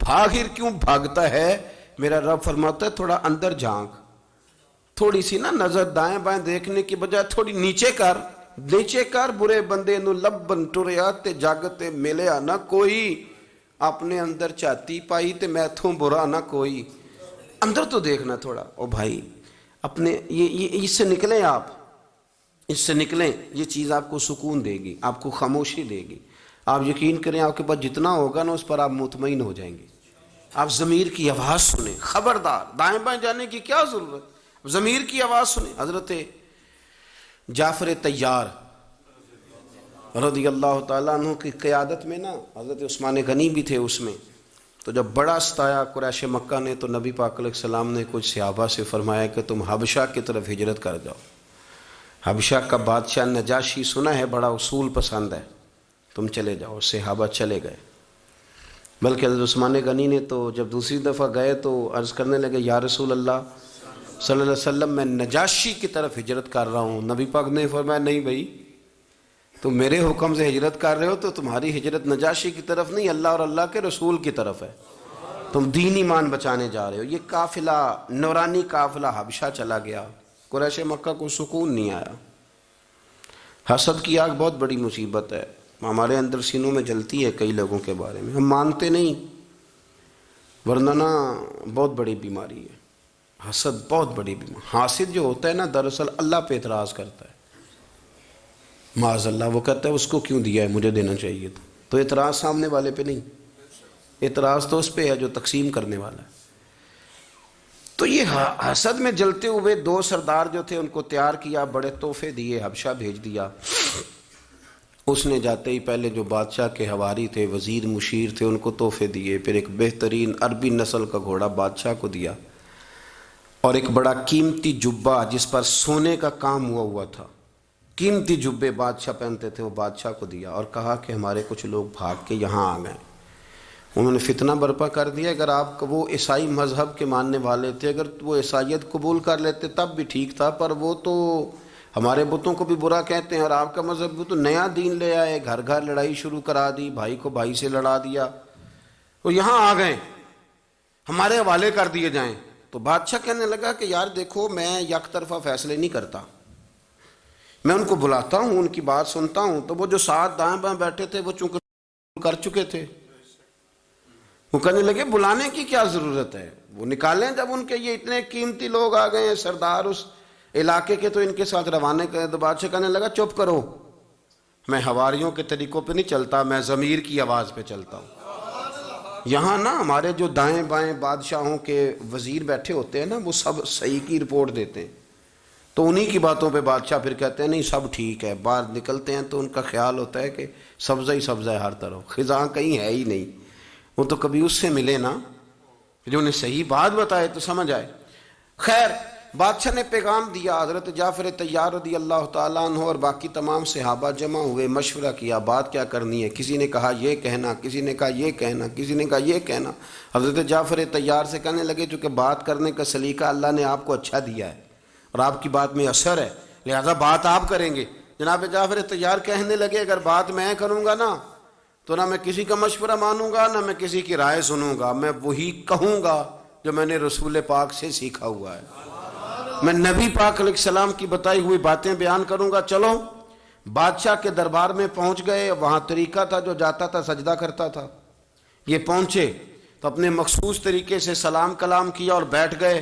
باہر کیوں بھاگتا ہے؟ میرا رب فرماتا ہے تھوڑا اندر جھانک، تھوڑی سی نا نظر دائیں بائیں دیکھنے کی بجائے تھوڑی نیچے کر برے بندے نو لبن ٹریا تے جگ تے ملیا نہ کوئی، اپنے اندر چاتی پائی تے میتھوں برا نہ کوئی، اندر تو دیکھنا تھوڑا۔ او بھائی اپنے یہ اس سے نکلیں، آپ اس سے نکلیں، یہ چیز آپ کو سکون دے گی، آپ کو خاموشی دے گی۔ آپ یقین کریں آپ کے پاس جتنا ہوگا نا اس پر آپ مطمئن ہو جائیں گے۔ آپ ضمیر کی آواز سنیں، خبردار دائیں بائیں جانے کی کیا ضرورت، ضمیر کی آواز سنیں۔ حضرت جعفر طیار رضی اللہ تعالیٰ عنہ کی قیادت میں نا، حضرت عثمان غنی بھی تھے اس میں، تو جب بڑا ستایا قریش مکہ نے تو نبی پاک علیہ السلام نے کچھ صحابہ سے فرمایا کہ تم حبشہ کی طرف ہجرت کر جاؤ، حبشہ کا بادشاہ نجاشی سنا ہے بڑا اصول پسند ہے، تم چلے جاؤ۔ صحابہ چلے گئے، بلکہ حضرت عثمان غنی نے تو جب دوسری دفعہ گئے تو عرض کرنے لگے یا رسول اللہ صلی اللہ علیہ وسلم میں نجاشی کی طرف ہجرت کر رہا ہوں۔ نبی پاک نے فرمایا نہیں بھائی، تم میرے حکم سے ہجرت کر رہے ہو تو تمہاری ہجرت نجاشی کی طرف نہیں، اللہ اور اللہ کے رسول کی طرف ہے، تم دین ایمان بچانے جا رہے ہو۔ یہ قافلہ نورانی قافلہ حبشہ چلا گیا، قریش مکہ کو سکون نہیں آیا۔ حسد کی آگ بہت بڑی مصیبت ہے، ہمارے اندر سینوں میں جلتی ہے کئی لوگوں کے بارے میں، ہم مانتے نہیں، ورنہ نا بہت بڑی بیماری ہے حسد، بہت بڑی بیماری۔ حاسد جو ہوتا ہے نا دراصل اللہ پہ اعتراض کرتا ہے، معاذ اللہ، وہ کہتا ہے اس کو کیوں دیا ہے، مجھے دینا چاہیے تھا۔ تو اعتراض سامنے والے پہ نہیں، اعتراض تو اس پہ ہے جو تقسیم کرنے والا ہے۔ تو یہ حسد میں جلتے ہوئے دو سردار جو تھے ان کو تیار کیا، بڑے تحفے دیے، حبشہ بھیج دیا۔ اس نے جاتے ہی پہلے جو بادشاہ کے حواری تھے، وزیر مشیر تھے، ان کو تحفے دیے، پھر ایک بہترین عربی نسل کا گھوڑا بادشاہ کو دیا، اور ایک بڑا قیمتی جبہ جس پر سونے کا کام ہوا تھا، قیمتی جبے بادشاہ پہنتے تھے، وہ بادشاہ کو دیا، اور کہا کہ ہمارے کچھ لوگ بھاگ کے یہاں آ گئے۔ انہوں نے فتنہ برپا کر دیا، اگر آپ وہ عیسائی مذہب کے ماننے والے تھے، اگر وہ عیسائیت قبول کر لیتے تب بھی ٹھیک تھا، پر وہ تو ہمارے بتوں کو بھی برا کہتے ہیں، اور آپ کا مذہب وہ تو نیا دین لے آئے، گھر گھر لڑائی شروع کرا دی، بھائی کو بھائی سے لڑا دیا، وہ یہاں آ گئے، ہمارے حوالے کر دیے جائیں۔ تو بادشاہ کہنے لگا کہ یار دیکھو میں یک طرفہ فیصلے نہیں کرتا، میں ان کو بلاتا ہوں، ان کی بات سنتا ہوں، تو وہ جو ساتھ دائیں بائیں بیٹھے تھے وہ چونکہ کر چکے تھے، وہ کہنے لگے بلانے کی کیا ضرورت ہے، وہ نکالیں، جب ان کے یہ اتنے قیمتی لوگ آ گئے ہیں سردار اس علاقے کے تو ان کے ساتھ روانے کریں۔ تو بادشاہ کہنے لگا چپ کرو، میں حواریوں کے طریقوں پہ نہیں چلتا، میں ضمیر کی آواز پہ چلتا ہوں۔ یہاں نا ہمارے جو دائیں بائیں بادشاہوں کے وزیر بیٹھے ہوتے ہیں نا، وہ سب صحیح کی رپورٹ دیتے ہیں، تو انہی کی باتوں پہ بادشاہ پھر کہتے ہیں نہیں سب ٹھیک ہے۔ باہر نکلتے ہیں تو ان کا خیال ہوتا ہے کہ سبزہ ہی سبزہ ہے ہر طرف، خزاں کہیں ہے ہی نہیں۔ وہ تو کبھی اس سے ملے نا جو انہیں صحیح بات بتائے تو سمجھ آئے۔ خیر بادشاہ نے پیغام دیا، حضرت جعفر طیار رضی اللہ تعالیٰ عنہ اور باقی تمام صحابہ جمع ہوئے، مشورہ کیا بات کیا کرنی ہے، کسی نے کہا یہ کہنا، کسی نے کہا یہ کہنا، کسی نے کہا یہ کہنا۔ حضرت جعفر طیار سے کہنے لگے چونکہ بات کرنے کا سلیقہ اللہ نے آپ کو اچھا دیا ہے اور آپ کی بات میں اثر ہے، لہذا بات آپ کریں گے۔ جناب جعفر طیار کہنے لگے اگر بات میں کروں گا نا تو نہ میں کسی کا مشورہ مانوں گا، نہ میں کسی کی رائے سنوں گا، میں وہی کہوں گا جو میں نے رسول پاک سے سیکھا ہوا ہے، میں نبی پاک علیہ السلام کی بتائی ہوئی باتیں بیان کروں گا۔ چلو بادشاہ کے دربار میں پہنچ گئے، وہاں طریقہ تھا جو جاتا تھا سجدہ کرتا تھا، یہ پہنچے تو اپنے مخصوص طریقے سے سلام کلام کیا اور بیٹھ گئے۔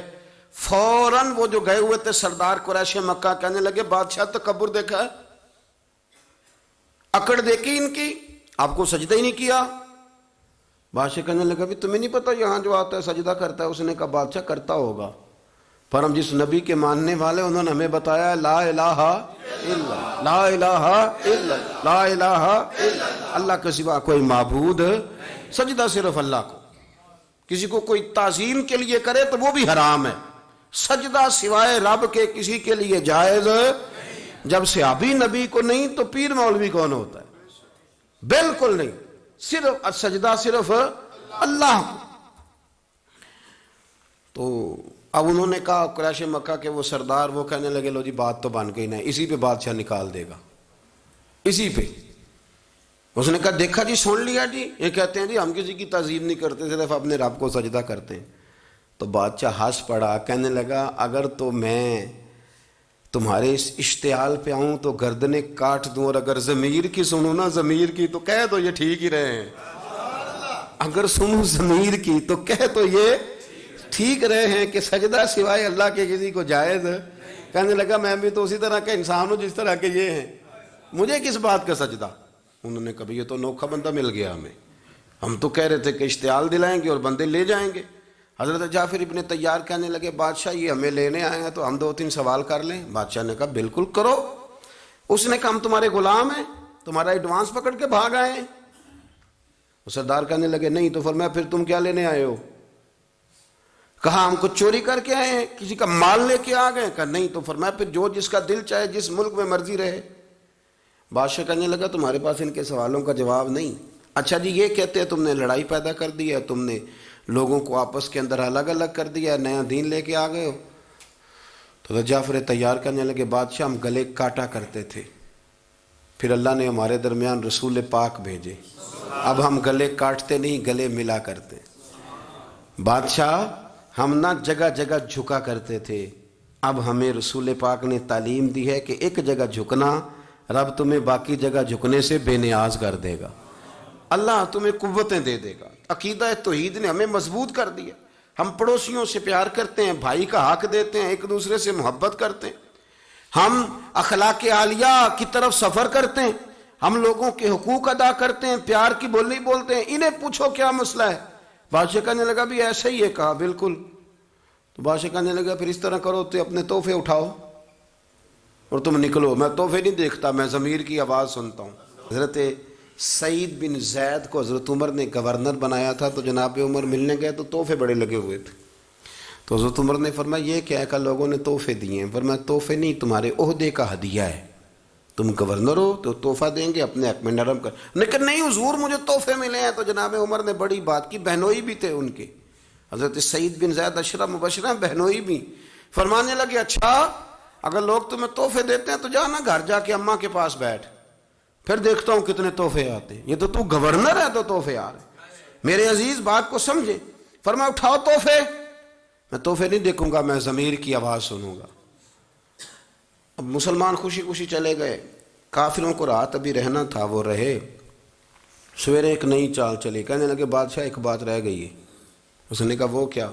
فوراً وہ جو گئے ہوئے تھے سردار قریش مکہ کہنے لگے بادشاہ تکبر دیکھا ہے، اکڑ دیکھی ان کی، آپ کو سجدہ ہی نہیں کیا۔ بادشاہ کہنے لگا بھی تمہیں نہیں پتا یہاں جو آتا ہے سجدہ کرتا ہے؟ اس نے کہا بادشاہ کرتا ہوگا، پر ہم جس نبی کے ماننے والے انہوں نے ہمیں بتایا لا الہ الا لا الہ الا لا الہ الا اللہ کے سوا کوئی معبود، سجدہ صرف اللہ کو، کسی کو کوئی تعظیم کے لیے کرے تو وہ بھی حرام ہے، سجدہ سوائے رب کے کسی کے لیے جائز۔ جب صحابی نبی کو نہیں تو پیر مولوی کون ہوتا ہے؟ بالکل نہیں، صرف سجدہ صرف اللہ کو۔ تو اب انہوں نے کہا قریش مکہ کے وہ سردار، وہ کہنے لگے لو جی بات تو بن گئی نا، اسی پہ بادشاہ نکال دے گا، اسی پہ۔ اس نے کہا دیکھا جی، سن لیا جی، یہ کہتے ہیں جی ہم کسی کی تعظیم نہیں کرتے، صرف اپنے رب کو سجدہ کرتے ہیں۔ تو بادشاہ ہنس پڑا، کہنے لگا اگر تو میں تمہارے اس اشتعال پہ آؤں تو گردنیں کاٹ دوں، اور اگر ضمیر کی سنوں نا، ضمیر کی، تو کہہ تو یہ ٹھیک ہی رہے ہیں۔ اگر سنوں ضمیر کی تو کہہ تو یہ ٹھیک رہے ہیں کہ سجدہ سوائے اللہ کے کسی کو جائز ہے۔ کہنے لگا میں بھی تو اسی طرح کا انسان ہوں جس طرح کے یہ ہیں، مجھے کس بات کا سجدہ۔ انہوں نے کہا یہ تو انوکھا بندہ مل گیا ہمیں، ہم تو کہہ رہے تھے کہ اشتعال دلائیں گے اور بندے لے جائیں گے۔ حضرت جعفر ابن طیار کہنے لگے بادشاہ یہ ہمیں لینے آئے ہیں تو ہم 2-3 سوال کر لیں؟ بادشاہ نے کہا بالکل کرو۔ اس نے کہا ہم تمہارے غلام ہیں، تمہارا ایڈوانس پکڑ کے بھاگ آئے ہیں؟ سردار کہنے لگے نہیں۔ تو فرمایا پھر تم کیا لینے آئے ہو؟ کہا ہم کچھ چوری کر کے آئے ہیں، کسی کا مال لے کے آ گئے؟ کہا نہیں۔ تو فرمایا پھر جو جس کا دل چاہے جس ملک میں مرضی رہے۔ بادشاہ کہنے لگا تمہارے پاس ان کے سوالوں کا جواب نہیں؟ اچھا جی یہ کہتے ہیں تم نے لڑائی پیدا کر دی ہے، تم نے لوگوں کو آپس کے اندر الگ الگ کر دیا، نیا دین لے کے آ گئے ہو۔ تو جعفر طیار کرنے لگے بادشاہ ہم گلے کاٹا کرتے تھے، پھر اللہ نے ہمارے درمیان رسول پاک بھیجے، اب ہم گلے کاٹتے نہیں گلے ملا کرتے۔ بادشاہ ہم نہ جگہ جگہ جھکا کرتے تھے، اب ہمیں رسول پاک نے تعلیم دی ہے کہ ایک جگہ جھکنا رب تمہیں باقی جگہ جھکنے سے بے نیاز کر دے گا، اللہ تمہیں قوتیں دے دے گا۔ عقیدہ توحید نے ہمیں مضبوط کر دیا۔ ہم پڑوسیوں سے پیار کرتے ہیں، بھائی کا حق دیتے ہیں، ایک دوسرے سے محبت کرتے ہیں، ہم اخلاق عالیہ کی طرف سفر کرتے ہیں، ہم لوگوں کے حقوق ادا کرتے ہیں، پیار کی بولی بولتے ہیں۔ انہیں پوچھو کیا مسئلہ ہے؟ بادشاہ کہنے لگا بھی ایسا ہی ہے۔ کہا بالکل۔ تو بادشاہ کہنے لگا پھر اس طرح کرو تو اپنے تحفے اٹھاؤ اور تم نکلو، میں تحفے نہیں دیکھتا، میں ضمیر کی آواز سنتا ہوں۔ حضرت سعید بن زید کو حضرت عمر نے گورنر بنایا تھا، تو جناب عمر ملنے گئے تو تحفے بڑے لگے ہوئے تھے۔ تو حضرت عمر نے فرمایا یہ کیا ہے؟ کہ لوگوں نے تحفے دیے ہیں۔ فرمایا تحفے نہیں، تمہارے عہدے کا ہدیہ ہے، تم گورنر ہو تو تحفہ دیں گے، اپنے حق میں نرم کر۔ لیکن نہیں حضور مجھے تحفے ملے ہیں۔ تو جناب عمر نے بڑی بات کی، بہنوئی بھی تھے ان کے، حضرت سعید بن زید عشرہ مبشرہ بہنوئی بھی۔ فرمانے لگے اچھا اگر لوگ تمہیں تحفے دیتے ہیں تو جانا گھر جا کے اماں کے پاس بیٹھ، پھر دیکھتا ہوں کتنے تحفے آتے ہیں۔ یہ تو گورنر ہے تو تحفے آ رہے۔ میرے عزیز بات کو سمجھے۔ فرمایا اٹھاؤ تحفے۔ میں تحفے نہیں دیکھوں گا، میں ضمیر کی آواز سنوں گا۔ اب مسلمان خوشی خوشی چلے گئے، کافروں کو رات ابھی رہنا تھا، وہ رہے۔ سویرے ایک نئی چال چلی، کہنے لگے بادشاہ ایک بات رہ گئی ہے۔ اس نے کہا وہ کیا؟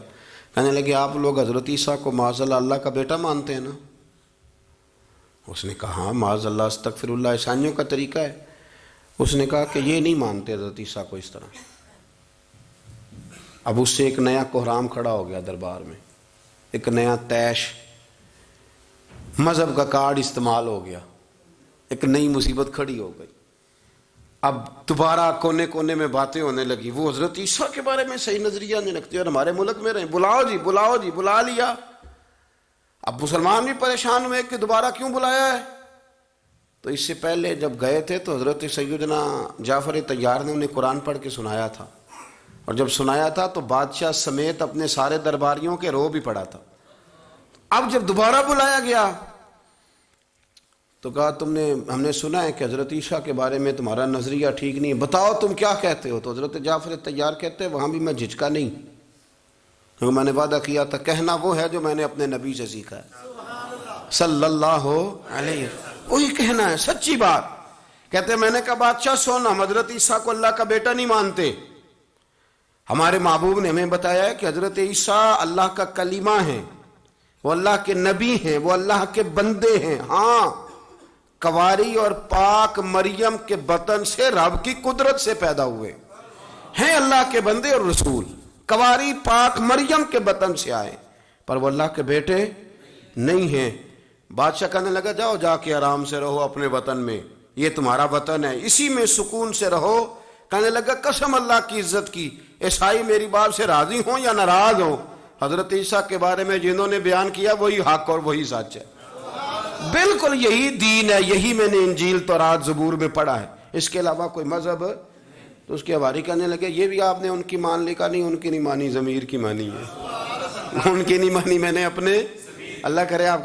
کہنے لگے آپ لوگ حضرت عیسیٰ کو معاذ اللہ کا بیٹا مانتے ہیں نا؟ اس نے کہا ہاں معاذ اللہ استغفر اللہ، عیسائیوں کا طریقہ ہے۔ اس نے کہا کہ یہ نہیں مانتے حضرت عیسیٰ کو اس طرح۔ اب اس سے ایک نیا کوہرام کھڑا ہو گیا دربار میں، ایک نیا طیش، مذہب کا کارڈ استعمال ہو گیا، ایک نئی مصیبت کھڑی ہو گئی۔ اب دوبارہ کونے کونے میں باتیں ہونے لگی، وہ حضرت عیسیٰ کے بارے میں صحیح نظریہ نہیں رکھتے اور ہمارے ملک میں رہیں، بلاؤ جی بلاؤ جی، بلا لیا۔ اب مسلمان بھی پریشان ہوئے کہ دوبارہ کیوں بلایا ہے؟ تو اس سے پہلے جب گئے تھے تو حضرت سیدنا جعفر طیار نے انہیں قرآن پڑھ کے سنایا تھا، اور جب سنایا تھا تو بادشاہ سمیت اپنے سارے درباریوں کے رو بھی پڑا تھا۔ اب جب دوبارہ بلایا گیا تو کہا ہم نے سنا ہے کہ حضرت عیسیٰ کے بارے میں تمہارا نظریہ ٹھیک نہیں ہے، بتاؤ تم کیا کہتے ہو؟ تو حضرت جعفر طیار کہتے ہیں وہاں بھی میں جھجکا نہیں، کیونکہ میں نے وعدہ کیا تھا کہنا وہ ہے جو میں نے اپنے نبی سے سیکھا ہے صلی اللہ علیہ، وہی کہنا ہے، سچی بات۔ کہتے ہیں میں نے کہا بادشاہ سن، ہم حضرت عیسیٰ کو اللہ کا بیٹا نہیں مانتے، ہمارے محبوب نے ہمیں بتایا ہے کہ حضرت عیسیٰ اللہ کا کلمہ ہے، وہ اللہ کے نبی ہیں، وہ اللہ کے بندے ہیں۔ ہاں کواری اور پاک مریم کے بطن سے رب کی قدرت سے پیدا ہوئے ہیں، اللہ کے بندے اور رسول، کواری پاک مریم کے بطن سے آئے، پر وہ اللہ کے بیٹے نہیں ہیں۔ بادشاہ کہنے لگا جاؤ جا کے آرام سے رہو اپنے وطن میں، یہ تمہارا وطن ہے، اسی میں سکون سے رہو۔ کہنے لگا قسم اللہ کی عزت کی، عیسائی میری بات سے راضی ہوں یا ناراض ہوں، حضرت عیسیٰ کے بارے میں جنہوں نے بیان کیا وہی حق اور وہی سچ ہے، بالکل یہی دین ہے، یہی میں نے انجیل تورات زبور میں پڑھا ہے، اس کے علاوہ کوئی مذہب۔ تو اس کے حواری کہنے لگے یہ بھی آپ نے ان کی مان لی؟ کا نہیں، ان کی نہیں مانی، ضمیر کی مانی ہے، ان کی نہیں مانی میں نے اپنے، اللہ کرے آپ